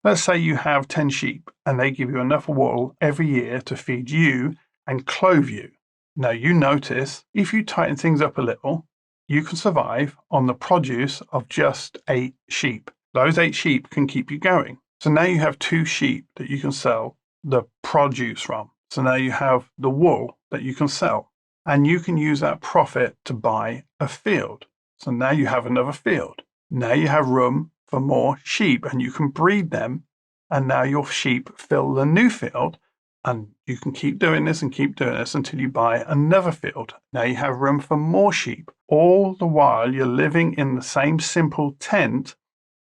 Let's say you have 10 sheep and they give you enough wool every year to feed you and clothe you. Now you notice if you tighten things up a little, you can survive on the produce of just 8 sheep. Those 8 sheep can keep you going. So now you have 2 sheep that you can sell the produce from. So now you have the wool that you can sell, and you can use that profit to buy a field. So now you have another field. Now you have room for more sheep and you can breed them. And now your sheep fill the new field, and you can keep doing this and keep doing this until you buy another field. Now you have room for more sheep. All the while you're living in the same simple tent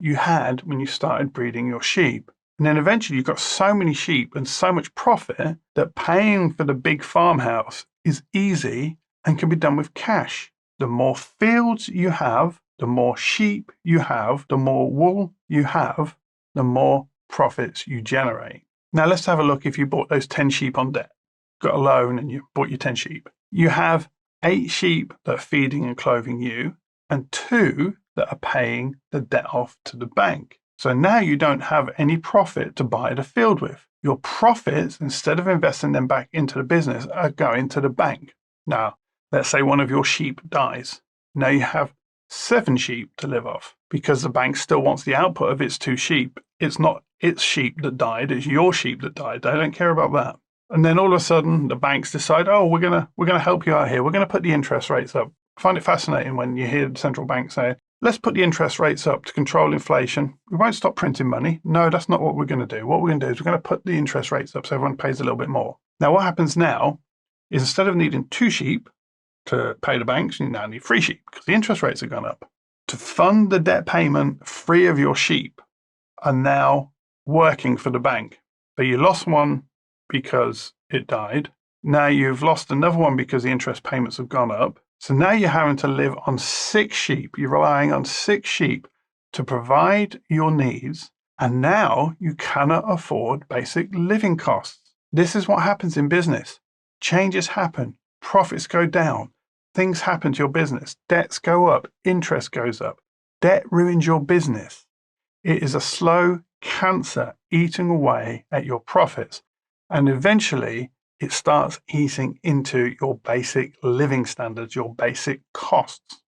you had when you started breeding your sheep. And then eventually you've got so many sheep and so much profit that paying for the big farmhouse is easy and can be done with cash. The more fields you have, the more sheep you have, the more wool you have, the more profits you generate. Now let's have a look if you bought those 10 sheep on debt, got a loan and you bought your 10 sheep. You have 8 sheep that are feeding and clothing you and 2 that are paying the debt off to the bank. So now you don't have any profit to buy the field with. Your profits, instead of investing them back into the business, are going to the bank. Now, let's say one of your sheep dies. Now you have 7 sheep to live off because the bank still wants the output of its 2 sheep. It's not its sheep that died, it's your sheep that died. They don't care about that. And then all of a sudden the banks decide, oh, we're gonna help you out here. We're gonna put the interest rates up. I find it fascinating when you hear the central bank say, let's put the interest rates up to control inflation. We won't stop printing money. No, that's not what we're going to do. What we're going to do is we're going to put the interest rates up so everyone pays a little bit more. Now, what happens now is instead of needing 2 sheep to pay the banks, you now need 3 sheep because the interest rates have gone up. To fund the debt payment, 3 of your sheep are now working for the bank. But you lost one because it died. Now you've lost another one because the interest payments have gone up. So now you're having to live on 6 sheep. You're relying on 6 sheep to provide your needs. And now you cannot afford basic living costs. This is what happens in business. Changes happen. Profits go down. Things happen to your business. Debts go up. Interest goes up. Debt ruins your business. It is a slow cancer eating away at your profits. And eventually, it starts eating into your basic living standards, your basic costs.